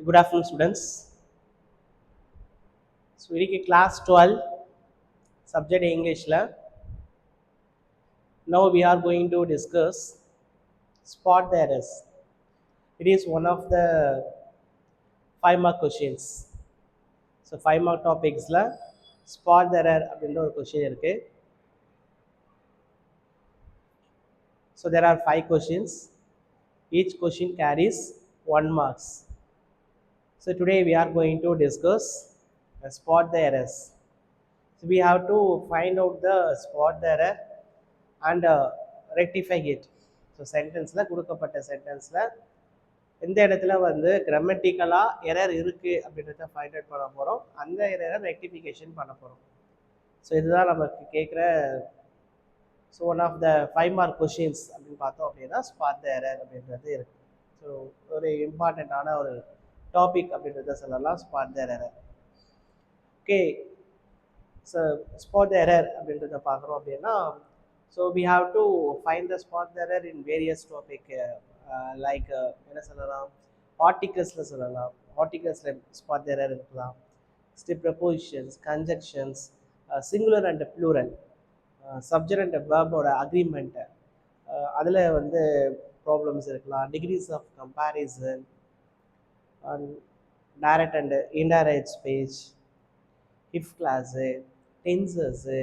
Good afternoon, students. So, we class 12, subject English. Now, we are going to discuss spot the errors. It is one of the 5 mark questions. So, 5 mark topics. Spot the error அப்படின்ற ஒரு question இருக்கு. So, there are 5 questions. Each question carries 1 marks. So, today we are going to discuss spot the errors. So, we have to find out the spot the error and rectify it. So சென்டென்ஸில் கொடுக்கப்பட்ட சென்டென்ஸில் எந்த இடத்துல வந்து கிராமட்டிக்கலாக error இருக்குது அப்படின்றத find out பண்ண போகிறோம், அந்த எரரை ரெக்டிஃபிகேஷன் பண்ண போகிறோம். ஸோ இதுதான் நமக்கு கேட்குற one of the 5 mark questions அப்படின்னு பார்த்தோம் அப்படின்னா ஸ்பாட் த எரர் அப்படின்றது இருக்குது. ஸோ ஒரு இம்பார்ட்டண்ட்டான ஒரு டாபிக் அப்படின்றத சொல்லலாம், spot the error. Okay, so spot the error அப்படின்றத பார்க்குறோம் அப்படின்னா, so we have to find the spot error in various topic like என்ன சொல்லலாம், ஆர்டிகல்ஸில் சொல்லலாம், ஆர்டிகல்ஸில் ஸ்பாட் எரர் இருக்கலாம், ஸ்டிப் prepositions, conjunctions, singular and plural, subject and வேர்போட அக்ரிமெண்ட்டு, அதில் வந்து ப்ராப்ளம்ஸ் இருக்கலாம், degrees of comparison, direct and indirect speech, if clause, tenses,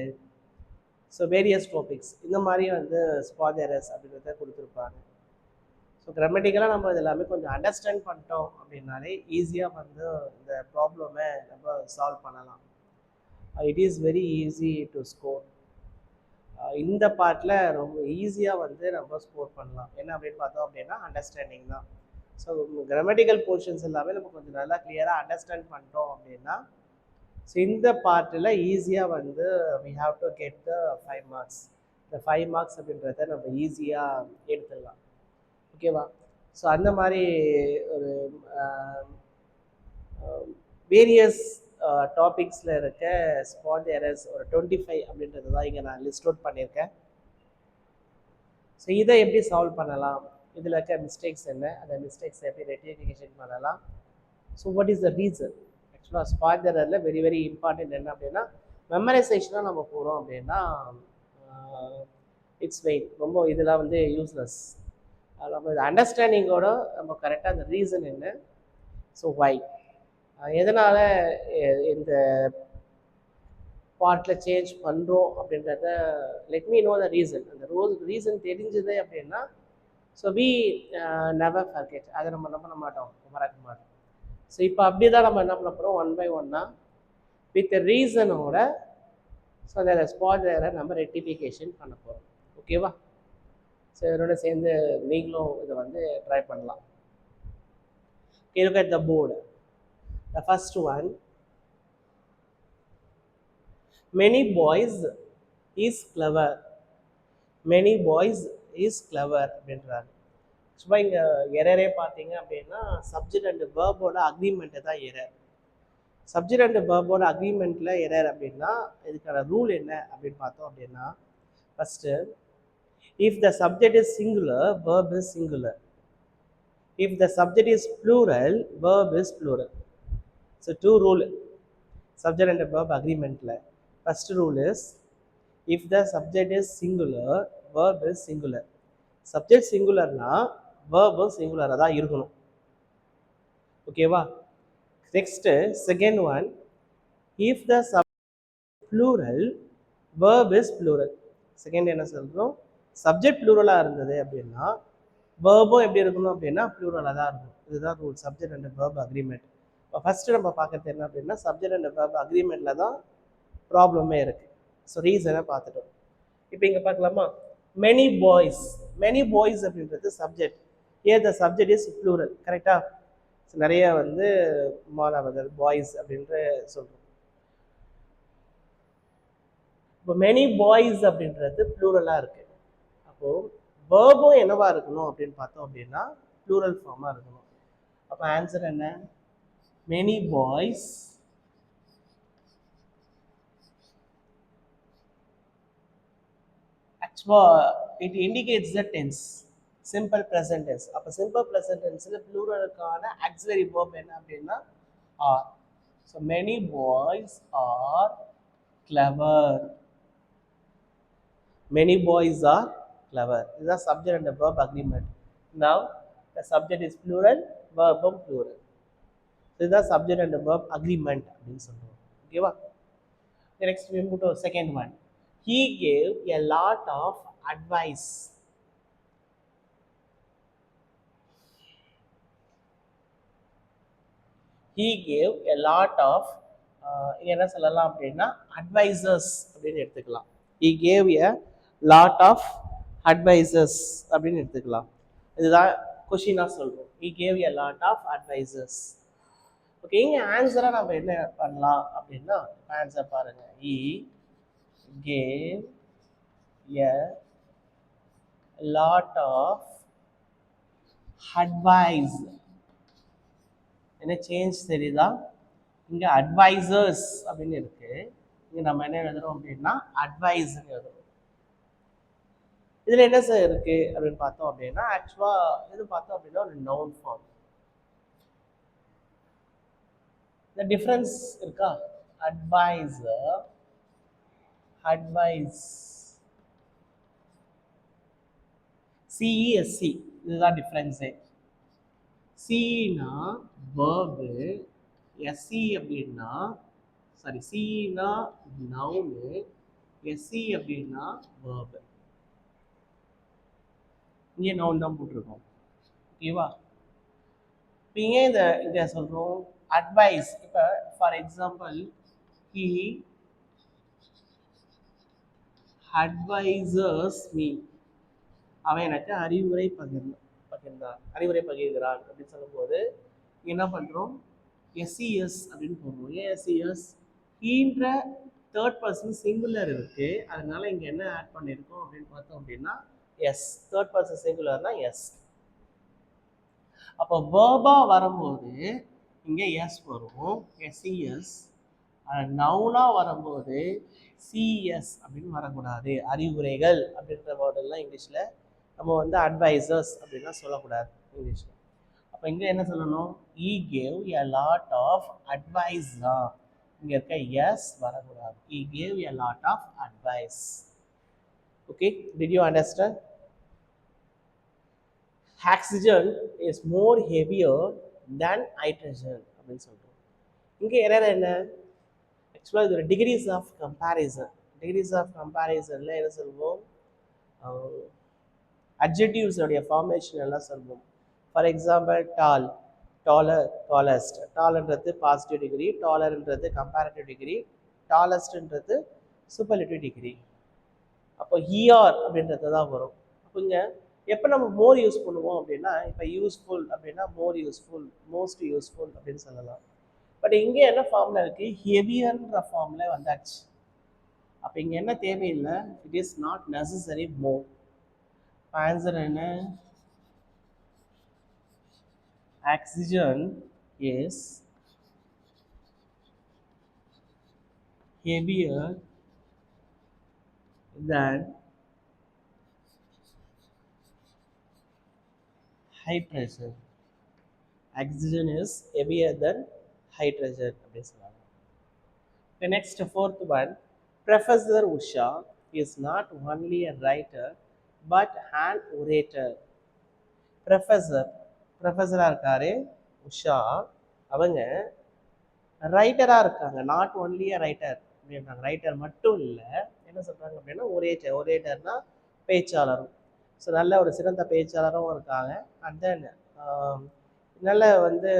so various topics இந்த மாதிரி வந்து ஸ்பாட் எரர்ஸ் அப்படின்றத கொடுத்துருப்பாங்க. ஸோ கிராமட்டிக்கலாக நம்ம இது எல்லாமே கொஞ்சம் அண்டர்ஸ்டாண்ட் பண்ணிட்டோம் அப்படின்னாலே ஈஸியாக வந்து இந்த ப்ராப்ளமை நம்ம சால்வ் பண்ணலாம். It is very easy to score. இந்த பார்ட்டில் ரொம்ப ஈஸியாக வந்து நம்ம ஸ்கோர் பண்ணலாம். என்ன அப்படின்னு பார்த்தோம் அப்படின்னா அண்டர்ஸ்டாண்டிங் தான். ஸோ கிராமட்டிக்கல் போர்ஷன்ஸ் எல்லாமே நம்ம கொஞ்சம் நல்லா கிளியராக அண்டர்ஸ்டாண்ட் பண்ணிட்டோம் அப்படின்னா, ஸோ இந்த பார்ட்டில் ஈஸியாக வந்து we have to get the 5 marks. இந்த 5 மார்க்ஸ் அப்படின்றத நம்ம ஈஸியாக எடுத்துடலாம். ஓகேவா? ஸோ அந்த மாதிரி ஒரு வேரியஸ் டாபிக்ஸில் இருக்க ஸ்பாட் எரர்ஸ் ஒரு 25 அப்படின்றது தான் இங்கே நான் லிஸ்ட் அவுட் பண்ணியிருக்கேன். ஸோ இதை எப்படி சால்வ் பண்ணலாம், இதில் இருக்க மிஸ்டேக்ஸ் என்ன, அந்த மிஸ்டேக்ஸை எப்படி ரெக்டிஃபிகேஷன் பண்ணலாம், so what is the reason. ஆக்சுவலாக ஸ்பாட் எரரில் வெரி வெரி இம்பார்ட்டன்ட் என்ன அப்படின்னா, மெமரைசேஷனாக நம்ம போகிறோம் அப்படின்னா இட்ஸ் வெயிட் ரொம்ப இதெல்லாம் வந்து யூஸ்லெஸ். நம்ம இது அண்டர்ஸ்டாண்டிங்கோட நம்ம கரெக்டாக அந்த ரீசன் என்ன, ஸோ வை, எதனால் இந்த பார்ட்டில் சேஞ்ச் பண்ணுறோம் அப்படின்றத let me no the reason. அந்த ரீசன் தெரிஞ்சது அப்படின்னா ஸோ வி நெவர் ஃபர்கெட், அதை நம்ம என்ன பண்ண மாட்டோம், மறக்க மாட்டோம். ஸோ இப்போ அப்படி தான் நம்ம என்ன பண்ண போகிறோம், 1 by 1 வித் ரீசனோட ஸோ அந்த ஸ்பாட் எரரை நம்ம ரெக்டிஃபிகேஷன் பண்ண போகிறோம். ஓகேவா? ஸோ இதோட சேர்ந்து நீங்களும் இதை வந்து ட்ரை பண்ணலாம். Okay, look at the board. The first one, many boys is clever. Many boys is clever அப்படின்றாங்க. சும்மா இங்கே எரரே பார்த்தீங்க அப்படின்னா சப்ஜெக்ட் அண்ட் வேர்போட அக்ரிமெண்ட்டு தான் எரர். சப்ஜெக்ட் அண்ட் வேர்போட அக்ரிமெண்ட்டில் எரர் அப்படின்னா இதுக்கான ரூல் என்ன அப்படின்னு பார்த்தோம் அப்படின்னா, first if the subject is singular, verb is singular. If the subject is plural, verb is plural. So 2 rule subject and verb agreement la. First rule is if the subject is singular, verb is singular. Subject singular na verb singular ah da irukanum. Okay va? Next second one, if the subject is plural, verb is plural. Second என்ன சொல்றோம், subject plural ah irundhathu அப்படினா வேர்பும் எப்படி இருக்கணும் அப்படின்னா ப்ளூரலாக தான் இருக்கும். இதுதான் rule, subject and verb agreement. இப்போ ஃபஸ்ட்டு நம்ம பார்க்கறது என்ன அப்படின்னா சப்ஜெக்ட் அண்ட் வேர்ப் அக்ரிமெண்ட்டில் தான் ப்ராப்ளமே இருக்குது. ஸோ ரீசனை பார்த்துட்டோம். இப்போ இங்கே பார்க்கலாமா, மெனி பாய்ஸ், மெனி பாய்ஸ் அப்படின்றது சப்ஜெக்ட், ஏன் த சப்ஜெக்ட் இஸ் ப்ளூரல், கரெக்டாக? நிறைய வந்து மாணவர்கள் பாய்ஸ் அப்படின்ற சொல்கிறோம். இப்போ மெனி பாய்ஸ் அப்படின்றது ப்ளூரலாக இருக்குது. அப்போது வேர்பும் என்னவா இருக்கணும் அப்படின்னு பார்த்தோம் அப்படின்னா ப்ளூரல் ஃபார்மாக இருக்கணும். அப்போ ஆன்சர் என்ன, மெனி பாய்ஸ் ஆக்சுவலாக it indicates the tense. Simple present tense. அப்போ சிம்பிள் ப்ரெசன்ட் டென்ஸில் ப்ளூரலுக்கான ஆக்சிலரி வேர்ப் என்ன அப்படின்னா are. So many boys are clever. Many boys are clever. This is a subject and a verb agreement. Now, the subject is plural, verb plural. This is a subject and a verb agreement. Okay, va? Next, we move to the second one. He gave a lot of advice. He gave a lot of என்ன சொல்லலாம் அப்படின்னா advisors அப்படின்னு எடுத்துக்கலாம். He gave a lot of advisors அப்படின்னு எடுத்துக்கலாம். இதுதான் கொஷினாக சொல்கிறோம். He gave a lot of advisors. Okay, இங்கே ஆன்சராக நம்ம என்ன பண்ணலாம் அப்படின்னா ஆன்சர் பாருங்க. He gave a lot of advice. என்ன சேஞ்ச் தெரியுதா? இங்கே அட்வைசர்ஸ் அப்படின்னு இருக்கு. இங்கே நம்ம என்ன எழுதுறோம் அப்படின்னா அட்வைஸ்ன்னு எழுதுறோம். இதில் என்ன சார் இருக்கு அப்படின்னு பார்த்தோம் அப்படின்னா ஆக்சுவலாக இது பார்த்தோம் அப்படின்னா ஒரு நவுன் ஃபார்ம். இந்த டிஃப்ரென்ஸ் இருக்கா? அட்வைசர், அட்வைஸ், சிஇஎஸ்சி, இதுதான் டிஃப்ரென்ஸே. சினா வேர்பு, எஸ்சி அப்படின்னா சாரி சினா நவுனு, எஸ்சி அப்படின்னா வேர்பு. இங்கே நவுன் தான் போட்டிருக்கோம். ஓகேவா? இப்போ ஏன் இதை சொல்கிறோம் அட்வைஸ். இப்போ for example he advisers me, அவன் எனக்கு அறிவுரை பகிர்ந்தான், அறிவுரை பகிர்கிறான் அப்படின்னு சொல்லும்போது என்ன பண்ணுறோம்? எஸ்இஎஸ் அப்படின்னு போடுறோம். ஏன் எஸ்இஎஸ்? ஹீன்ற தேர்ட் பர்சன் சிங்குலர் இருக்கு, அதனால இங்கே என்ன ஆட் பண்ணியிருக்கோம் அப்படின்னு பார்த்தோம் அப்படின்னா எஸ். தேர்ட் பர்சன் சிங்குலர்னா எஸ். அப்போ வேர்பா வரும்போது இங்கே எஸ் வரும், எஸ்இஎஸ். நவுனா வரும்போது சிஎஸ் அப்படின்னு வரக்கூடாது. அறிவுரைகள் அப்படின்ற வேர்டெல்லாம் இங்கிலீஷில் நம்ம வந்து அட்வைசர்ஸ் அப்படின்லாம் சொல்லக்கூடாது இங்கிலீஷில். அப்போ இங்கே என்ன சொல்லணும்? He gave a lot of advice தான். இங்கே இருக்க எஸ் வரக்கூடாது. He gave a lot of advice. Okay, did you understand? Oxygen is more heavier than hydrogen அப்படின்னு சொல்கிறோம். இங்கே எரர் என்ன? ஆக்சுவலாக இது ஒரு degrees of comparison. Degrees of கம்பேரிசனில் என்ன சொல்வோம்? அட்ஜெக்டிவ்ஸோடைய ஃபார்மேஷன் எல்லாம் சொல்வோம். For example tall, taller, tallest. டால்ன்றது பாசிட்டிவ் டிகிரி, டாலர்ன்றது கம்பேரிட்டிவ் டிகிரி, டாலஸ்ட்ன்றது சூப்பர்லேட்டிவ் டிகிரி. அப்போ ஹிஆர் அப்படின்றது தான் வரும். அப்போ இங்கே எப்போ நம்ம மோர் யூஸ் பண்ணுவோம் அப்படின்னா, இப்போ யூஸ்ஃபுல் அப்படின்னா மோர் யூஸ்ஃபுல், மோஸ்ட் யூஸ்ஃபுல் அப்படின்னு சொல்லலாம். பட் இங்கே என்ன ஃபார்மில் இருக்குது? ஹெவியர்ன்ற ஃபார்மில் வந்தாச்சு. அப்போ இங்கே என்ன தேவையில்லை? It is not necessary more. Answer என்ன? Oxygen is heavier than hydrogen. Oxygen is heavier than hydrogen அப்படின்னு சொல்லுவாங்க. The next fourth one, Professor Usha is not only a writer but an orator. ப்ரொஃபஸராக இருக்காரு உஷா, அவங்க ரைட்டராக இருக்காங்க. நாட் ஒன்லி அ ரைட்டர் அப்படின்றாங்க. Writer மட்டும் இல்லை, என்ன சொல்கிறாங்க அப்படின்னா ஒரேட்டர். ஒரேட்டர்னா பேச்சாளரும். ஸோ நல்ல ஒரு சிறந்த பேச்சாளரும் இருக்காங்க. அண்ட் தென் நல்ல வந்து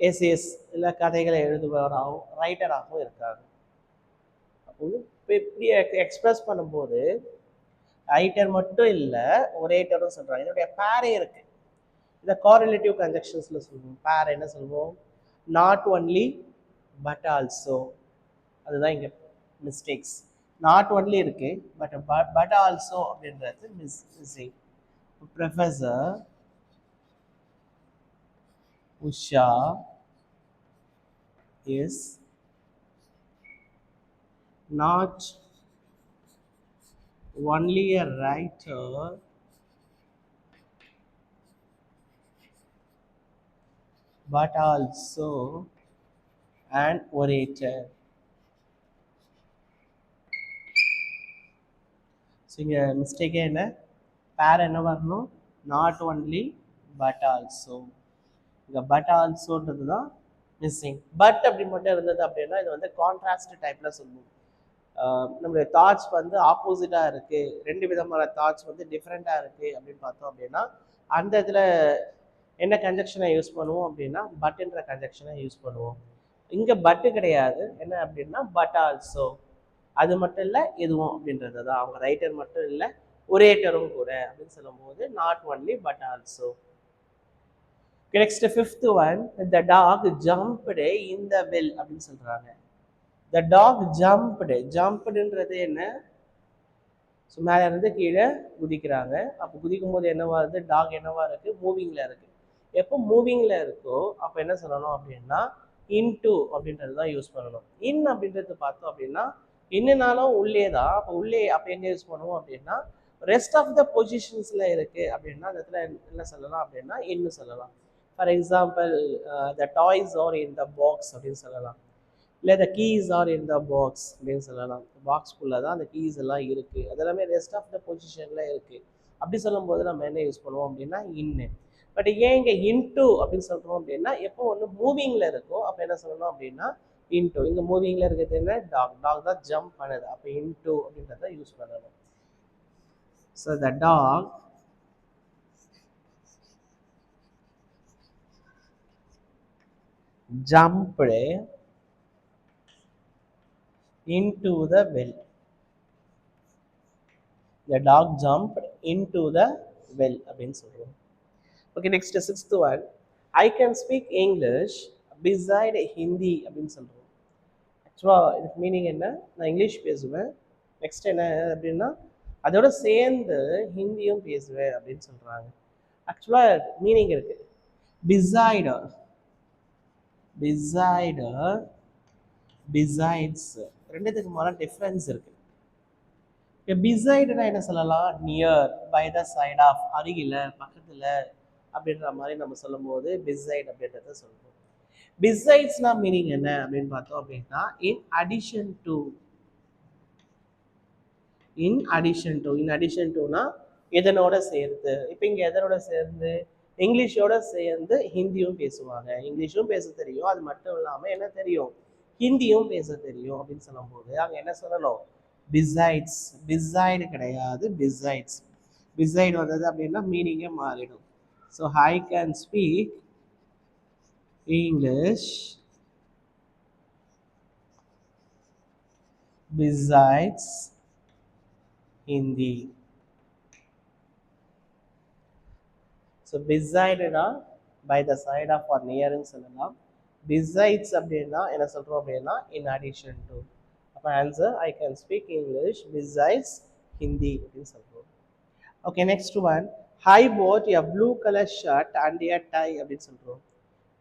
எஸ்எஸ் இல்லை கதைகளை எழுதுபவராகவும் ரைட்டராகவும் இருக்காங்க. அப்போ இப்போ இப்படி எக்ஸ்பிரஸ் பண்ணும்போது ரைட்டர் மட்டும் இல்லை ஒரேட்டரும் சொல்கிறாங்க. இதனுடைய பேரே இருக்குது. இந்த கோரிலேட்டிவ் கன்ஜெக்ஷன்ஸில் சொல்லுவோம். பேர் என்ன சொல்லுவோம்? Not only but also. அதுதான் இங்கே மிஸ்டேக்ஸ். நாட் ஒன்லி இருக்கு, பட் ஆல்சோ அப்படின்றது missing. Professor Usha is not only a writer but also an orator. So இங்கே மிஸ்டேக்கே என்ன, பேர் என்ன வரணும், நாட் ஒன்லி பட் ஆல்சோ. இங்கே பட் ஆல்சோன்றது தான் மிஸ்ஸிங். பட் அப்படி மட்டும் இருந்தது அப்படின்னா இது வந்து கான்ட்ராஸ்ட் டைப்பில் சொல்லுவோம். நம்மளுடைய தாட்ஸ் வந்து ஆப்போசிட்டாக இருக்குது, ரெண்டு விதமான தாட்ஸ் வந்து டிஃப்ரெண்ட்டாக இருக்குது அப்படின்னு பார்த்தோம் அப்படின்னா அந்த இதில் என்ன கன்ஜெக்ஷனை யூஸ் பண்ணுவோம் அப்படின்னா பட்டுன்ற கன்ஜெக்ஷனை யூஸ் பண்ணுவோம். இங்கே பட்டு கிடையாது, என்ன அப்படின்னா பட் ஆல்சோ. அது மட்டும் இல்லை எதுவும் அப்படின்றது தான், அவங்க ரைட்டர் மட்டும் இல்லை ஒரேட்டரும் கூட அப்படின்னு சொல்லும்போது not only but also. Next fifth one, the dog jumped in the well அப்படின்னு சொல்றாங்க. த டாக் ஜம்ப்டு, ஜம்ப்டுன்றது என்ன, ஸோ மேலே இருந்து கீழே குதிக்கிறாங்க. அப்போ குதிக்கும் போது என்னவா இருக்குது, டாக் என்னவா இருக்கு, மூவிங்ல இருக்கு. எப்போ மூவிங்ல இருக்கோ அப்போ என்ன சொல்லணும் அப்படின்னா இன்டு அப்படின்றது தான் யூஸ் பண்ணணும். இன் அப்படின்றது பார்த்தோம் அப்படின்னா இன்னுனாலும் உள்ளே தான், அப்போ உள்ளே அப்போ எங்கே யூஸ் பண்ணுவோம் அப்படின்னா ரெஸ்ட் ஆஃப் த பொசிஷன்ஸில் இருக்குது அப்படின்னா அந்த இடத்துல என்ன சொல்லலாம் அப்படின்னா இன்னு சொல்லலாம். For example the toys are in the box அப்படின்னு சொல்லலாம், இல்லை the keys are in the box அப்படின்னு சொல்லலாம். பாக்ஸ்குள்ளே தான் அந்த கீஸ் எல்லாம் இருக்குது, அதெல்லாமே ரெஸ்ட் ஆஃப் த பொசிஷனில் இருக்குது. அப்படி சொல்லும்போது நம்ம என்ன யூஸ் பண்ணுவோம் அப்படின்னா இன்னு. பட் ஏன் இங்கே இன்டு அப்படின்னு சொல்கிறோம் அப்படின்னா எப்போ ஒன்று மூவிங்கில் இருக்கோ அப்போ என்ன சொல்லணும் அப்படின்னா இன்டு. இங்கே மூவிங்கில் இருக்கிறது என்ன, டாக், டாக் தான் ஜம்ப் பண்ணுது, அப்போ இன்டு அப்படின்றத யூஸ் பண்ணணும். So the dog jumped into the well. The dog jumped into the well அப்படின்னு சொல்றோம். Okay, next sixth one, I can speak English beside Hindi அப்படின்னு சொல்றோம். ஆக்சுவலாக இதுக்கு மீனிங் என்ன, நான் இங்கிலீஷ் பேசுவேன், நெக்ஸ்ட் என்ன அப்படின்னா அதோட சேர்ந்து ஹிந்தியும் பேசுவேன் அப்படின்னு சொல்றாங்க. ஆக்சுவலாக மீனிங் இருக்கு, பிசைடு, பிசைடு, பிசைட்ஸ், ரெண்டுத்துக்கு மேலே டிஃப்ரென்ஸ் இருக்கு. பிசைடுனா என்ன சொல்லலாம், near, by the side of, அருகில, பக்கத்துல அப்படின்ற மாதிரி நம்ம சொல்லும்போது பிசைட் அப்படின்றத சொல்லுவோம். பிசைட்ஸ்னா மீனிங் என்ன அப்படின்னு பார்த்தோம் அப்படின்னா in addition to, in addition to, in addition டுனா எதனோட சேர்ந்து. இப்போ இங்கே எதனோட சேர்ந்து, இங்கிலீஷோட சேர்ந்து ஹிந்தியும் பேசுவாங்க. இங்கிலீஷும் பேச தெரியும், அது மட்டும் இல்லாமல் என்ன தெரியும், ஹிந்தியும் பேச தெரியும் அப்படின்னு சொல்லும்போது அங்கே என்ன சொல்லணும், பிசைட்ஸ். பிசைடு கிடையாது, பிசைட்ஸ். பிசைடு வந்தது அப்படின்னா மீனிங்கே மாறிடும். So I can speak English besides Hindi. So பிசைடுனா by the side of or நியர்ன்னு சொல்லலாம். பிசைட்ஸ் அப்படின்னா என்ன சொல்கிறோம் அப்படின்னா இன் அடிஷன் டு. அப்போ answer I can speak English besides Hindi அப்படின்னு சொல்கிறோம். Okay, next one, I bought a blue colour shirt and a tie அப்படின்னு சொல்கிறோம்.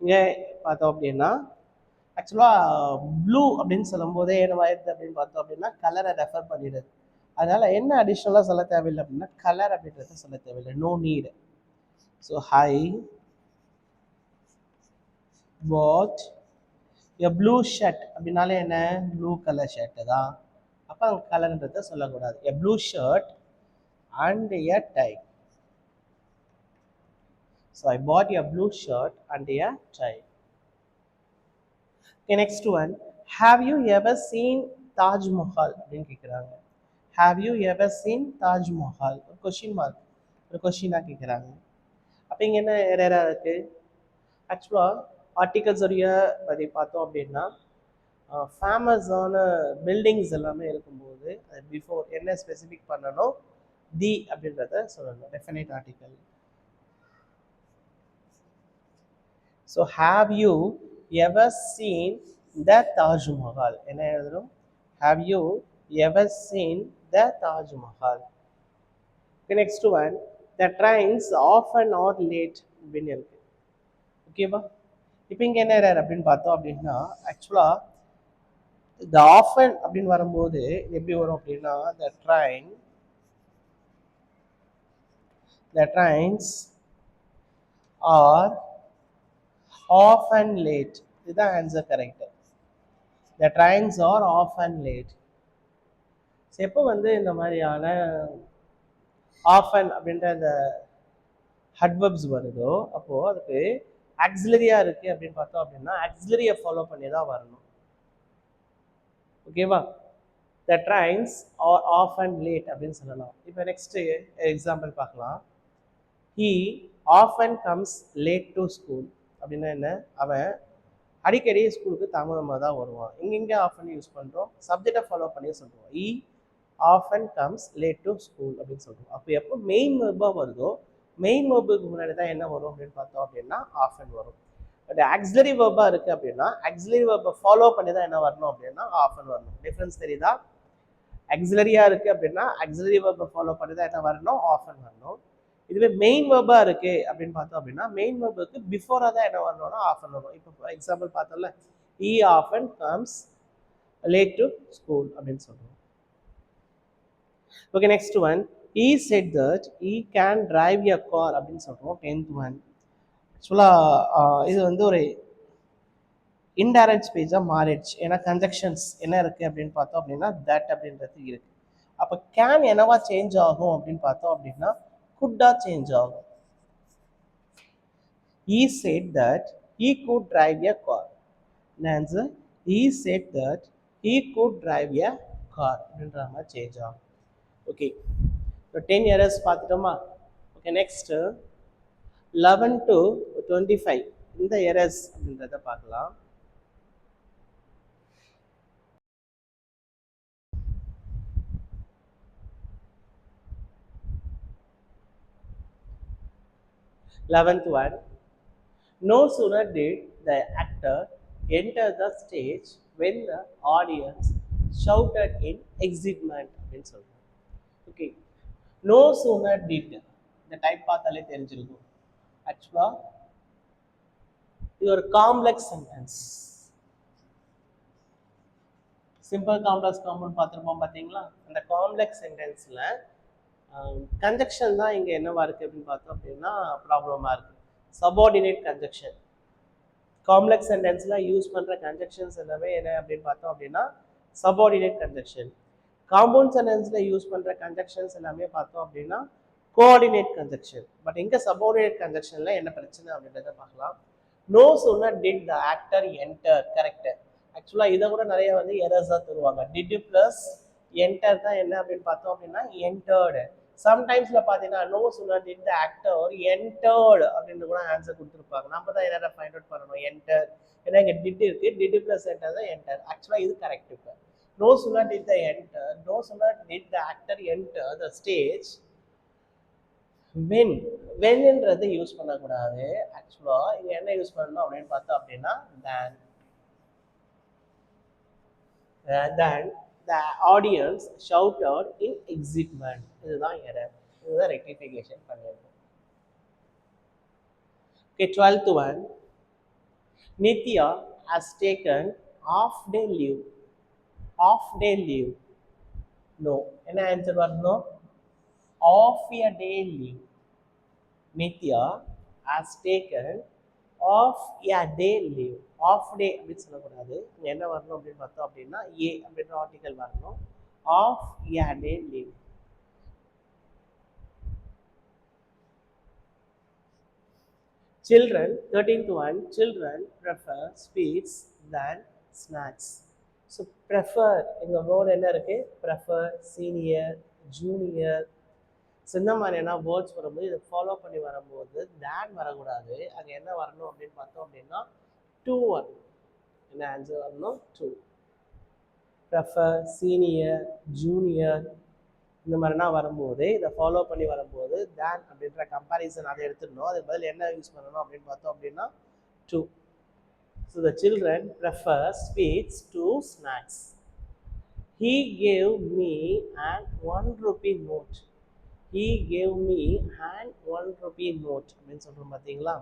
இங்கே பார்த்தோம் அப்படின்னா ஆக்சுவலாக ப்ளூ அப்படின்னு சொல்லும் போதே என்ன ஆயிடுது அப்படின்னு பார்த்தோம் அப்படின்னா கலரை ரெஃபர் பண்ணிடுது. அதனால என்ன அடிஷ்னலாக சொல்ல தேவையில்லை அப்படின்னா கலர் அப்படின்றத சொல்ல தேவையில்லை, no need. So I bought a blue shirt அப்படின்னாலே என்ன, ப்ளூ கலர் ஷர்ட்டு தான். அப்போ அங்கே கலர்ன்றதை சொல்லக்கூடாது. a blue shirt and a tie. So I bought a blue shirt and a tie. Okay, next one, have you ever seen Taj Mahal அப்படின்னு கேட்குறாங்க. have you ever seen Taj Mahal, ஒரு question mark, ஒரு கொஷினாக கேட்குறாங்க. அப்போ இங்கே என்ன எரரா இருக்குது, ஆக்சுவலாக ஆர்டிகல்ஸுடைய பற்றி பார்த்தோம் அப்படின்னா ஃபேமஸான பில்டிங்ஸ் எல்லாமே இருக்கும்போது அது பிஃபோர் என்ன ஸ்பெசிஃபிக் பண்ணணும், தி அப்படின்றத சொல்லணும், definite article. So have you ever seen the Taj Mahal, என்ன எழுதணும், have you ever seen the Taj Mahal. Next one, the trains ஆஃப் அண்ட் ஆர் லேட் அப்படின்னு இருக்கு. ஓகேவா, இப்போ இங்கே என்ன எரர் அப்படின்னு பார்த்தோம் அப்படின்னா ஆக்சுவலாக இந்த ஆஃபன் அப்படின்னு வரும்போது எப்படி வரும் அப்படின்னா த train The trains are often late. இதுதான் answer correct. The trains are often late. எப்போ வந்து இந்த மாதிரியான ஆஃபன் அப்படின்ற அந்த அட்வர்ப்ஸ் வருதோ அப்போ அதுக்கு ஆக்சிலரியா இருக்கு அப்படின்னு பார்த்தோம் அப்படின்னா ஆக்சிலரியை ஃபாலோ பண்ணி தான் வரணும். ஓகேவா? The trains are often late அப்படின்னு சொல்லலாம். இப்போ நெக்ஸ்ட் எக்ஸாம்பிள் பார்க்கலாம். He often comes late to school அப்படின்னா என்ன? அவன் அடிக்கடி ஸ்கூலுக்கு தாமதமாக தான் வருவான். இங்கே ஆஃபன் யூஸ் பண்ணுறோம், சப்ஜெக்டை ஃபாலோ பண்ணி சொல்கிறோம். He often comes late to school அப்படின்னு சொல்கிறோம். அப்போ எப்போ மெயின் வெர்பாக வருதோ மெயின் வெர்புக்கு முன்னாடி தான் என்ன வரும் அப்படின்னு பார்த்தோம் அப்படின்னா ஆஃபன் வரும். பட் ஆக்சிலரி வெர்பாக இருக்குது அப்படின்னா ஆக்சிலரி வெர்பை ஃபாலோ பண்ணி தான் என்ன வரணும் அப்படின்னா ஆஃபன் வரணும். டிஃப்ரென்ஸ் தெரியுதா? ஆக்சிலரியாக இருக்குது அப்படின்னா ஆக்சிலரி வெர்பை ஃபாலோ பண்ணி தான் என்ன வரணும்? ஆஃபன் வரணும். இதுவே மெயின் வெர்பாக இருக்குது அப்படின்னு பார்த்தோம் அப்படின்னா மெயின் வெர்புக்கு பிஃபோராக தான் என்ன வரணும்னா ஆஃபன் வரும். இப்போ எக்ஸாம்பிள் பார்த்தோம்ல, he often comes late to school அப்படின்னு சொல்கிறோம். Okay, next one. He said that he can drive a car அப்படின்னு சொல்கிறோம். 10th one. ஆக்சுவலாக இது வந்து ஒரு இன்டைரக்ட் ஸ்பீச்சாக மாறிடுச்சு. ஏன்னா கன்ஜெக்ஷன்ஸ் என்ன இருக்குது அப்படின்னு பார்த்தோம் அப்படின்னா தட் அப்படின்றது இருக்குது. அப்போ கேன் என்னவா சேஞ்ச் ஆகும் அப்படின்னு பார்த்தோம் அப்படின்னா குட்டா சேஞ்ச் ஆகும். He said that he could drive a car. Answer he said that he could drive a car அப்படின்ற மாதிரி சேஞ்ச் ஆகும். ஓகே, 10 errors பார்த்துட்டோமா? ஓகே, நெக்ஸ்ட் 11 to 25 இந்த எரர்ஸ் அப்படின்றத பார்க்கலாம். Eleventh one. No sooner did the actor enter the stage when the audience shouted in excitement அப்படின்னு சொல்றோம். Okay, no sooner did இந்த டைப் பார்த்தாலே தெரிஞ்சிருக்கும். ஆக்சுவலா இது ஒரு complex sentence. Simple complex compound பார்த்துருப்போம் பார்த்தீங்களா? அந்த காம்ப்ளெக்ஸ் சென்டென்ஸில் கன்ஜெக்ஷன் தான் இங்கே என்னவா இருக்குது அப்படின்னு பார்த்தோம் அப்படின்னா ப்ராப்ளமாக இருக்குது. Subordinate conjunction. காம்ப்ளெக்ஸ் சென்டென்ஸில் யூஸ் பண்ணுற கன்ஜெக்ஷன்ஸ் எல்லாமே என்ன அப்படின்னு பார்த்தோம் அப்படின்னா சபார்டினேட் கன்ஜெக்ஷன். காம்பவுண்ட் சென்டென்ஸில் யூஸ் பண்ணுற கன்ஜெக்ஷன்ஸ் எல்லாமே பார்த்தோம் அப்படின்னா கோஆர்டினேட் கன்ஜெக்ஷன். பட் இங்கே சபார்டினேட் கன்ஜெக்ஷனில் என்ன பிரச்சனை அப்படின்றத பார்க்கலாம். No sooner did the actor enter. Correct. ஆக்சுவலாக இதை கூட நிறைய வந்து எரர்ஸாக தருவாங்க. டிட் ப்ளஸ் என்டர் தான் என்ன அப்படின்னு பார்த்தோம் அப்படின்னா என்டர்டு. சம்டைம்ஸில் பார்த்தீங்கன்னா no sooner did the actor entered அப்படின்னு கூட ஆன்சர் கொடுத்துருப்பாங்க. நம்ம தான் என்னென்ன ஃபைண்ட் அவுட் பண்ணணும். என்டர் ஏன்னா இங்கே டிட் இருக்குது, டிட் ப்ளஸ் என்டர் தான் என்டர். ஆக்சுவலாக இது கரெக்ட். இப்போ no sooner did the enter, no sooner did the actor enter the stage வென்ன்றது யூஸ் பண்ணக்கூடாது. ஆக்சுவலாக இங்கே என்ன யூஸ் பண்ணணும் அப்படின்னு பார்த்தோம் அப்படின்னா then the audience shouted in excitement. இதுதான் எரர். இதுதான் ரெக்டிஃபிகேஷன் பண்ணியிருக்கோம். Okay, 12th one. Nithya has taken half-day leave. Half-day leave. No. என்ன ஆன்சர் வரணும்? Half a day leave. Nithya has taken half a day leave. Half day அப்படின்னு சொல்லக்கூடாது. இங்கே என்ன வரணும் அப்படின்னு பார்த்தோம் அப்படின்னா ஏ அப்படின்ற ஆர்டிக்கல் வரணும். Of a day leave. Children 13th one. Children prefer sweets than snacks. So prefer எங்கள் வேர்டு என்ன இருக்குது? Prefer, senior, junior. ஸோ இந்த மாதிரியான வேர்ட்ஸ் வரும்போது இதை ஃபாலோ பண்ணி வரும்போது தேன் வரக்கூடாது. அங்கே என்ன வரணும் அப்படின்னு பார்த்தோம் அப்படின்னா டூ வரணும். என்ன ஆன்சர் வரணும்? டூ. ப்ரெஃபர், சீனியர், ஜூனியர் இந்த மாதிரினா வரும்போது இதை ஃபாலோ பண்ணி வரும்போது தேன் அப்படின்ற கம்பேரிசன் அதை எடுத்துடணும். அதுக்கு பதில் என்ன யூஸ் பண்ணணும் அப்படின்னு பார்த்தோம் அப்படின்னா to. So the children prefer sweets to snacks. He gave me an 1 rupee note. He gave me an 1 rupee note அப்படின்னு சொல்கிறோம் பார்த்தீங்களா?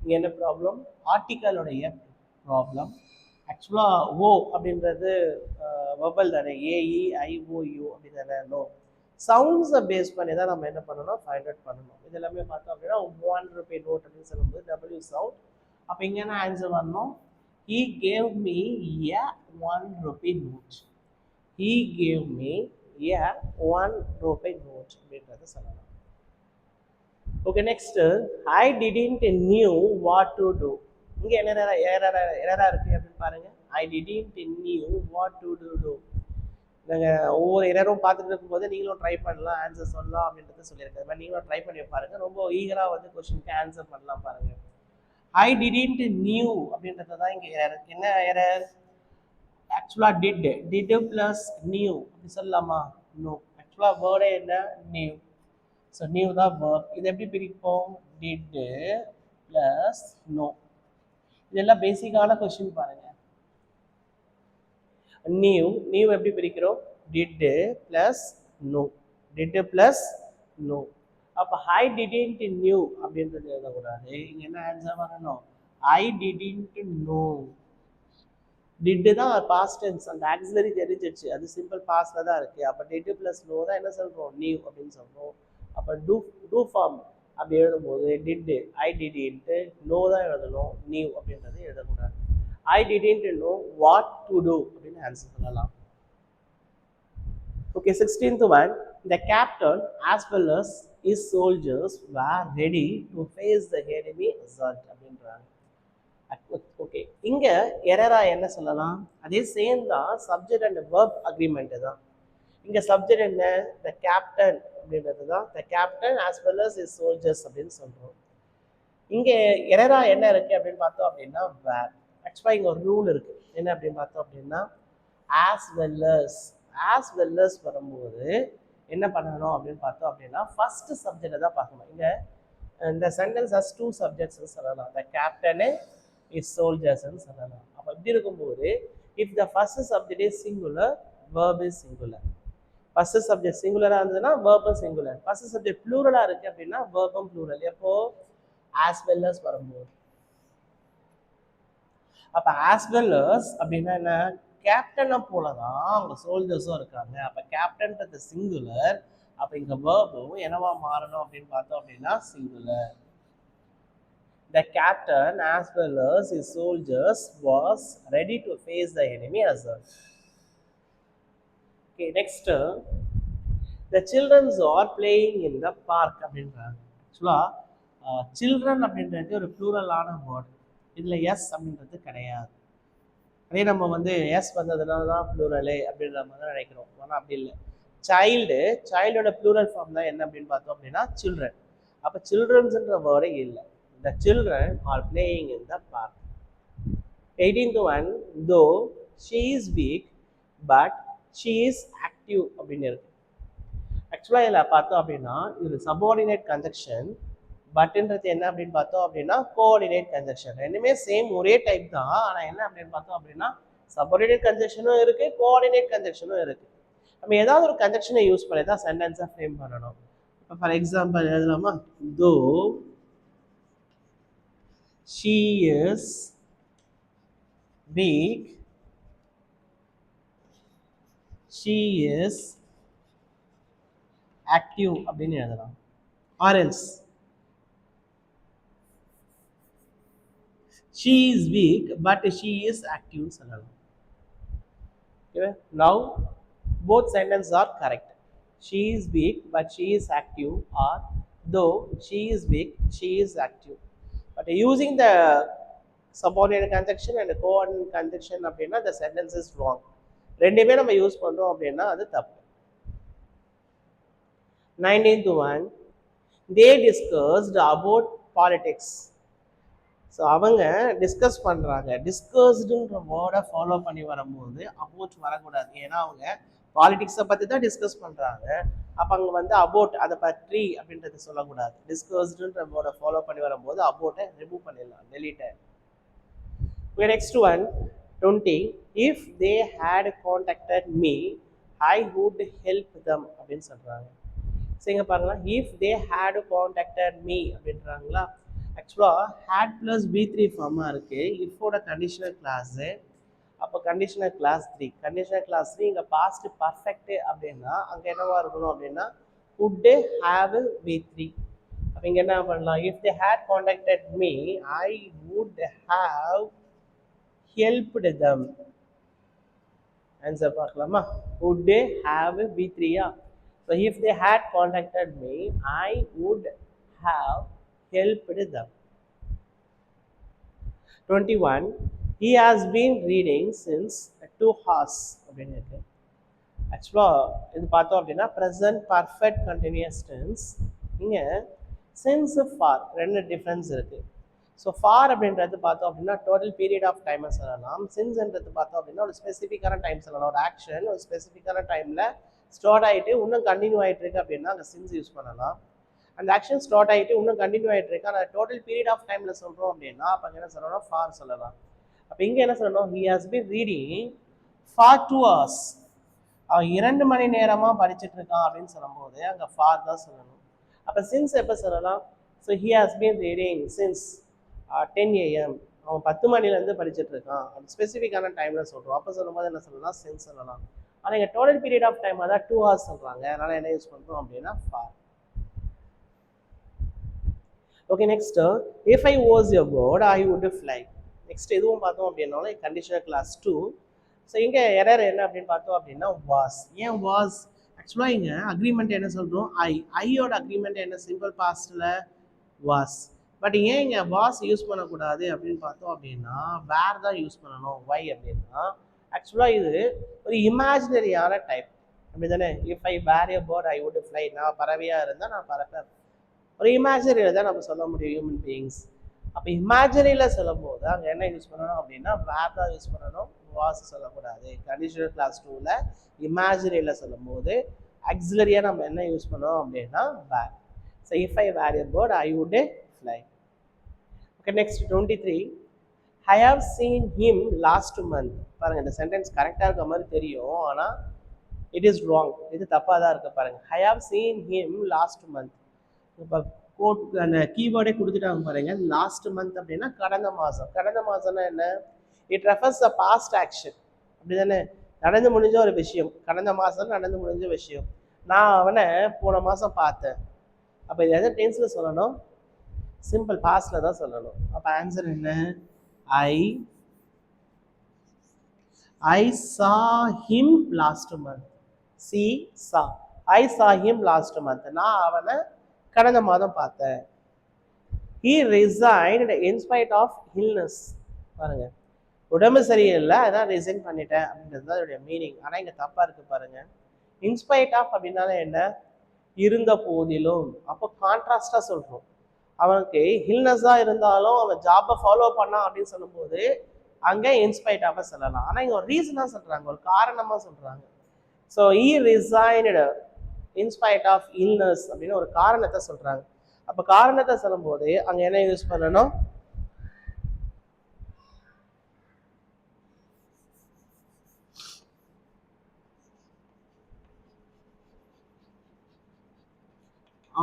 இங்கே என்ன ப்ராப்ளம்? ஆர்டிக்கலுடைய ப்ராப்ளம். ஆக்சுவலாக ஓ அப்படின்றது வபல் தானே, ஏஇஐஓயு அப்படி தானே. நோ. சவுண்ட்ஸை பேஸ் பண்ணி தான் நம்ம என்ன பண்ணணும், ஃபைண்ட் அவுட் பண்ணணும். இது எல்லாமே பார்த்தோம் அப்படின்னா 1 rupee நோட் அப்படின்னு சொல்லும்போது டபிள்யூ சவுண்ட். அப்போ இங்கே என்ன ஆன்சர் வரணும், he gave me a 1 rupee note. he gave me a 1 rupee note அப்படின்றத சொல்லலாம். Okay, next I didn't knew what to do. இங்கே என்ன எரரா இருக்கு அப்படின்னு பாருங்க. I didn't knew what to do. நாங்கள் ஒவ்வொரு எரரும் பார்த்துட்டு இருக்கும்போது நீங்களும் ட்ரை பண்ணலாம், ஆன்சர் சொல்லலாம் அப்படின்றத சொல்லியிருக்காரு. மாதிரி நீங்களும் ட்ரை பண்ணி பாருங்க, ரொம்ப ஈகராக வந்து கொஸ்டினுக்கு ஆன்சர் பண்ணலாம் பாருங்க. ஐ டிடன்ட் நியூ அப்படின்றது தான் இங்கே எரர். என்ன எரர்? ஆக்சுவலாக டிட் ப்ளஸ் நியூ அப்படி சொல்லலாமா? நோ. ஆக்சுவலாக வேர்டே என்ன? நியூ. ஸோ நியூ தான் வேர்ப். இது எப்படி பிரிப்போம்? Did plus know. இதெல்லாம் பேசிக்கான கொஸ்டின் பாருங்க. நியூ எப்படி பிரிக்கிறோம்? Did plus know. Did plus know. அப்போ ஐ டிடன்ட் நியூ அப்படின்றது எழுதக்கூடாது. இங்கே என்ன ஆன்சர் வரணும்? ஐ டிடன்ட் நோ. டிட்டு தான் பாஸ்ட் டென்ஸ், அந்த ஆக்சிலரி தெரிஞ்சிடுச்சு, அது சிம்பிள் பாஸ்ட்ல தான் இருக்கு. அப்போ டிட் ப்ளஸ் நோ தான் என்ன சொல்றோம்? நியூ அப்படின்னு சொல்றோம். அப்போ டூ ஃபார்ம் அப்படி எழுதும்போது டிட் ஐ டிடன்ட் நோ தான் எழுதணும், நியூ அப்படின்றது எழுதக்கூடாது. I didn't know what to do அப்படின்னு ஆன்சர் சொல்லலாம். Okay, 16th one, the captain as well as his soldiers were ready to face the enemy assault அப்படின்றாங்க. Okay, இங்க எரரா என்ன சொல்லலாம்? அதே சேம் தான், சப்ஜெக்ட் அண்ட் வெர்ப் அக்ரிமெண்ட் தான். இங்க சப்ஜெக்ட் என்ன? த கேப்டன் அப்படின்றது தான். The captain as well as is soldiers அப்படின்னு சொல்றோம். இங்க எரரா என்ன இருக்கு அப்படின்னு பார்த்தோம் அப்படின்னா வேர். ஆக்சுவலா இங்க ஒரு ரூல் இருக்கு. என்ன அப்படின்னு பார்த்தோம் அப்படின்னா ஆஸ் வெல் அஸ் வரும்போது என்ன பண்ணணும் அப்படின்னு பார்த்தோம் அப்படின்னா ஃபர்ஸ்ட் சப்ஜெக்டை தான் பார்க்கணும். இங்க இந்த சென்டென்ஸ் ஹஸ் 2 சப்ஜெக்ட்ஸ் சொல்லலாம். த கேப்டன் இஸ் சோல்ஜர்ஸ்ன்னு சொல்லலாம். அப்போ இப்படி இருக்கும்போது if the first subject is singular, verb is singular. First subject சிங்குலராக இருந்ததுன்னா வேர்பும் சிங்குலர். ஃபர்ஸ்ட் சப்ஜெக்ட் ப்ளூரலாக இருக்கு அப்படின்னா வேர்பும் ப்ளூரல். எப்போ? ஆஸ் வெல் அஸ் வரும்போது. அப்போ ஆஸ் வெல் அஸ் அப்படின்னா என்ன? கேப்டனை போல தான் அவங்க சோல்ஜர்ஸும் இருக்காங்க. அப்போ கேப்டன்றது சிங்குலர். அப்போ இங்கே வேர்பும் என்னவா மாறணும் அப்படின்னு பார்த்தோம் அப்படின்னா singular. The captain as well as his soldiers was ready to face the enemy assault. Okay, next, the children are playing in the park அப்படின்றாங்க. ஆக்சுவலாக சில்ட்ரன் அப்படின்றது ஒரு ப்ளூரலான வேர்டு. இதில் எஸ் அப்படின்றது கிடையாது. அதே நம்ம வந்து எஸ் வந்ததுனால தான் ப்ளூரலே அப்படின்ற மாதிரி தான் நினைக்கிறோம். ஆனால் அப்படி இல்லை. சைல்டோட ப்ளூரல் ஃபார்ம் தான் என்ன அப்படின்னு பார்த்தோம் அப்படின்னா சில்ட்ரன். அப்போ சில்ட்ரன்ஸ்ன்ற வேர்டே இல்லை. The children are playing in the park. 18th one, though she is weak but she is active அப்படின்னு இருக்கு. ஆக்சுவலாக இதில் பார்த்தோம் அப்படின்னா இது சபார்டினேட் கன்ஜெக்ஷன். பட்ன்றது என்ன அப்படின்னு பார்த்தோம் அப்படின்னா கோஆர்டினேட் கன்ஜெக்ஷன். ரெண்டுமே சேம் ஒரே டைப் தான். ஆனால் என்ன அப்படின்னு பார்த்தோம் அப்படின்னா சபார்டினேட் கன்ஜெக்ஷனும் இருக்கு, கோஆர்டினேட் கன்ஜெக்ஷனும் இருக்கு. நம்ம ஏதாவது ஒரு கன்ஜெக்ஷனை யூஸ் பண்ணி தான் சென்டென்ஸை ஃப்ரேம் பண்ணணும். இப்போ ஃபார் எக்ஸாம்பிள் எழுதலாமா? தோ she is weak, she is active அப்படின்னு எழுதலாம். or else she is weak but she is active சொல்லலாம். Okay, now both sentences are correct. She is weak but she is active, or though she is weak she is active. But using the subordinate conjunction and coordinate conjunction அப்படின்னா the sentence is wrong. ரெண்டுமே நம்ம use பண்றோம் அப்படின்னா அது தப்பு. 19th one, they discussed about politics. So அவங்க discuss பண்ணுறாங்க. டிஸ்கஸ்டுன்ற வேர்டை ஃபாலோ பண்ணி வரும்போது அபவுட் வரக்கூடாது. ஏன்னா அவங்க பாலிடிக்ஸை பற்றி தான் டிஸ்கஸ் பண்ணுறாங்க. அப்போ அங்கே வந்து அபவுட் அதை பற்றி அப்படின்றது சொல்லக்கூடாது. டிஸ்கஸ்டுன்ற வேர்டை ஃபாலோ பண்ணி வரும்போது அபவுட்டை ரிமூவ் பண்ணிடலாம், டெலீட்டை. Next one 20, if they had contacted me I would help them அப்படின்னு சொல்கிறாங்க. சரிங்க பாருங்களா, if they had contacted me அப்படின்றாங்களா. ஆக்சுவலாக ஹேட் ப்ளஸ் B3 ஃபார்மாக இருக்குது. இஃபோட கண்டிஷனல் கிளாஸு அப்போ கண்டிஷனல் கிளாஸ் 3. கண்டிஷனல் கிளாஸ் 3 இங்கே பாஸ்ட் பர்ஃபெக்ட் அப்படின்னா அங்கே என்னவா இருக்கணும் அப்படின்னா would have V3. அப்போ இங்கே என்ன பண்ணலாம், if they had contacted me I would have helped them. Answer பார்க்கலாமா, would have V3 yeah. So if they had contacted me I would have helped them. 21. He has been reading since 2 hours அப்படின்னு இருக்கு. ஆக்சுவலாக இது பார்த்தோம் அப்படின்னா present perfect continuous tense. இங்கே since for ரெண்டு difference இருக்குது. ஸோ ஃபார் அப்படின்றது பார்த்தோம் அப்படின்னா டோட்டல் பீரியட் ஆஃப் டைமை சொல்லலாம். சின்ஸ்ன்றது பார்த்தோம் அப்படின்னா ஒரு ஸ்பெசிஃபிக்கான டைம் சொல்லலாம். ஒரு ஆக்ஷன் ஒரு ஸ்பெசிஃபிக்கான டைமில் ஸ்டார்ட் ஆகிட்டு இன்னும் கண்டினியூ ஆகிட்டு இருக்கு அப்படின்னா அங்கே சின்ஸ் யூஸ் பண்ணலாம். அந்த ஆக்ஷன் ஸ்டார்ட் ஆகிட்டு இன்னும் கண்டினியூ ஆகிட்டு இருக்கு ஆனால் டோட்டல் பீரியட் ஆஃப் டைமில் சொல்கிறோம் அப்படின்னா அப்போ அங்கே என்ன சொல்லணும், ஃபார் சொல்லலாம். அப்போ இங்கே என்ன சொல்லணும், he has been reading for 2 hours. அவன் 2 மணி நேரமாக படிச்சுட்டு இருக்கான் அப்படின்னு சொல்லும்போது அங்கே ஃபார் தான் சொல்லணும். அப்போ சின்ஸ் எப்போ சொல்லலாம், so he has been reading since 10 AM. அவன் 10 மணிலேருந்து படிச்சுட்டு இருக்கான், அது ஸ்பெசிஃபிக்கான டைமில் சொல்கிறோம். அப்போ சொல்லும்போது என்ன சொல்லலாம், சின்ஸ் சொல்லலாம். ஆனால் இங்கே டோட்டல் பீரியட் ஆஃப் டைம் அதான் 2 hours சொல்கிறாங்க, அதனால் என்ன யூஸ் பண்ணுறோம் அப்படின்னா for. Okay, next if I was a bird I would fly. Next எதுவும் பார்த்தோம் அப்படின்னாலும் கண்டிஷனல் கிளாஸ் 2. ஸோ இங்கே எரர் என்ன அப்படின்னு பார்த்தோம் அப்படின்னா வாஸ். ஏன் வாஸ், ஆக்சுவலாக இங்கே அக்ரிமெண்ட் என்ன சொல்கிறோம், ஐயோட அக்ரிமெண்ட் என்ன சிம்பிள் பாஸ்டில் வாஸ். பட் ஏன் இங்கே வாஸ் யூஸ் பண்ணக்கூடாது அப்படின்னு பார்த்தோம் அப்படின்னா வேர் தான் யூஸ் பண்ணணும். வை அப்படின்னா ஆக்சுவலாக இது ஒரு இமேஜினரியான டைப் அப்படி தானே. If I were a bird I would fly. நான் பறவையாக இருந்தால் நான் பறப்பேன். ஒரு இமேஜினரியில் தான் நம்ம சொல்ல முடியும் ஹியூமன் பீயிங்ஸ். அப்போ இமேஜினரியில் சொல்லும் போது அங்கே என்ன யூஸ் பண்ணணும் அப்படின்னா வேர் தான் யூஸ் பண்ணணும், வாஸ் சொல்லக்கூடாது. கண்டிஷனல் கிளாஸ் 2ல் இமேஜினரியில் சொல்லும் போது ஆக்சிலரியாக நம்ம என்ன யூஸ் பண்ணோம் அப்படின்னா were. So if I were a bird I would fly. Okay, next 23. I have seen him last month. பாருங்கள், இந்த சென்டென்ஸ் கரெக்டாக இருக்க மாதிரி தெரியும், ஆனால் இட் இஸ் ராங். இது தப்பாக தான் இருக்குது பாருங்கள். I have seen him last month. இப்போ கோட் அந்த கீவேர்டே கொடுத்துட்டாங்க பாருங்க. லாஸ்ட் மந்த் அப்படின்னா கடந்த மாதம். கடந்த மாதம்னா என்ன, it refers the past action அப்படி தானே. நடந்து முடிஞ்ச ஒரு விஷயம், கடந்த மாதம் நடந்து முடிஞ்ச விஷயம். நான் அவனை போன மாதம் பார்த்தேன். அப்போ இது எந்த டென்ஸில் சொல்லணும், சிம்பிள் பாஸ்டில் தான் சொல்லணும். அப்போ ஆன்சர் என்ன, ஐ சா ஹிம் லாஸ்ட் மந்த். ஐ சா ஹிம் லாஸ்ட் மந்த். நான் அவனை கடந்த மாதம் பார்த்தேன். He resigned in spite of illness. பாருங்க, உடம்பு சரியில்லை அதான் ரிசைன் பண்ணிட்டேன் அப்படின்றது தான் அதோடைய மீனிங். ஆனால் இங்கே தப்பாக இருக்கு பாருங்க. இன்ஸ்பைட் ஆஃப் அப்படின்னால என்ன, இருந்த போதிலும். அப்போ கான்ட்ராஸ்டாக சொல்கிறோம். அவனுக்கு ஹில்னஸாக இருந்தாலும் அவன் ஜாப்பை ஃபாலோ பண்ணான் அப்படின்னு சொல்லும்போது அங்கே இன்ஸ்பைட் ஆஃப் சொல்லலாம். ஆனால் இங்கே ஒரு ரீசனாக சொல்கிறாங்க, ஒரு காரணமாக சொல்கிறாங்க. So he resigned in spite of illness அப்படின்னு ஒரு காரணத்தை சொல்றாங்க. அப்ப காரணத்தை சொல்லும்போது அங்க என்ன யூஸ் பண்ணணும்,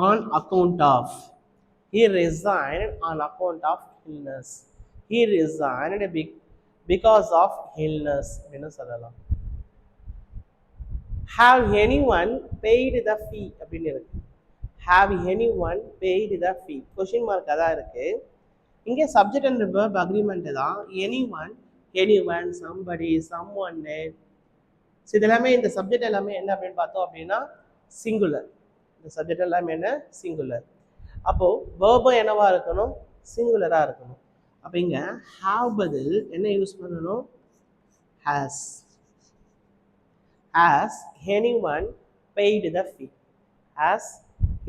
on account of. He resigned on account of illness. He resigned because of illness அப்படின்னு சொல்லலாம். Have anyone paid the fee அப்படின்னு இருக்கு. Have anyone paid the fee? Question mark அதான் இருக்கு. இங்கே சப்ஜெக்ட் அண்ட் வெர்ப் அக்ரிமெண்ட் தான். anyone, somebody, someone. இது எல்லாமே இந்த சப்ஜெக்ட் எல்லாமே என்ன அப்படின்னு பார்த்தோம் அப்படின்னா சிங்குலர். இந்த சப்ஜெக்ட் எல்லாமே என்ன, சிங்குலர். அப்போ வெர்பும் என்னவா இருக்கணும், சிங்குலரா இருக்கணும். அப்போ இங்க have பதில் என்ன யூஸ் பண்ணணும், has. Has anyone paid the fee? Has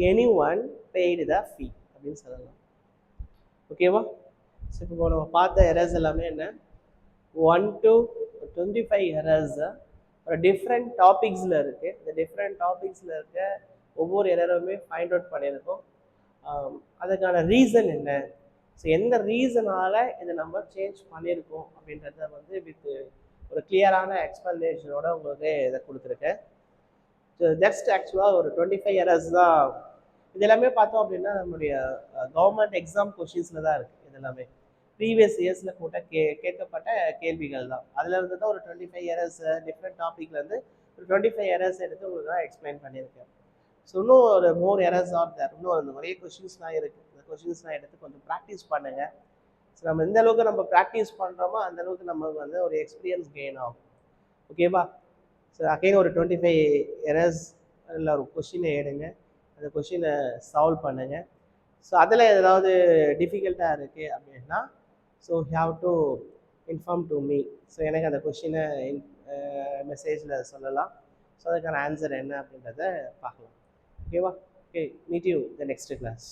anyone paid the fee அப்படின்னு சொல்லலாம். ஓகேவா? ஸோ இப்போ நம்ம பார்த்த எரர்ஸ் எல்லாமே என்ன, 1 to 25 எரர்ஸ் ஒரு டிஃப்ரெண்ட் டாபிக்ஸில் இருக்குது. இந்த டிஃப்ரெண்ட் டாபிக்ஸில் இருக்க ஒவ்வொரு எரருமே ஃபைண்ட் அவுட் பண்ணியிருக்கோம். அதுக்கான ரீசன் என்ன, ஸோ எந்த ரீசனால் இதை நம்ம சேஞ்ச் பண்ணியிருக்கோம் அப்படின்றத வந்து வித் ஒரு கிளியரான எக்ஸ்பிளனேஷனோட உங்களுக்கு இதை கொடுத்துருக்கேன். ஜஸ்ட் ஆக்சுவலாக ஒரு 25 எரர்ஸ் தான். இது எல்லாமே பார்த்தோம் அப்படின்னா நம்மளுடைய கவர்மெண்ட் எக்ஸாம் கொஷின்ஸில் தான் இருக்குது. இது எல்லாமே ப்ரீவியஸ் இயர்ஸில் கூட கேட்கப்பட்ட கேள்விகள் தான். அதில் இருந்து தான் ஒரு 25 எரர்ஸ் டிஃப்ரெண்ட் டாப்பிக்லேருந்து ஒரு 25 எரர்ஸ் எடுத்து உங்களுக்கு நான் எக்ஸ்பிளைன் பண்ணியிருக்கேன். ஸோ இன்னும் ஒரு மோர் எரர்ஸ் ஆர் தேர், இன்னும் அந்த நிறைய கொஷின்ஸ்லாம் இருக்குது. இந்த கொஷின்ஸ்லாம் எடுத்து கொஞ்சம் ப்ராக்டிஸ் பண்ணுங்கள். ஸோ நம்ம எந்த அளவுக்கு நம்ம ப்ராக்டிஸ் பண்ணுறோமோ அந்த அளவுக்கு நமக்கு வந்து ஒரு எக்ஸ்பீரியன்ஸ் கெயின் ஆகும். ஓகேவா? ஸோ அகைன் ஒரு 25 எரர்ஸ் இல்லை ஒரு கொஷினை எடுங்க, அந்த கொஷினை சால்வ் பண்ணுங்கள். ஸோ அதில் ஏதாவது டிஃபிகல்ட்டாக இருக்குது அப்படின்னா so have to inform to me. So எனக்கு அந்த கொஷினை மெசேஜில் சொல்லலாம். ஸோ அதுக்கான ஆன்சர் என்ன அப்படின்றத பார்க்கலாம். ஓகேவா? Okay, meet you the next class.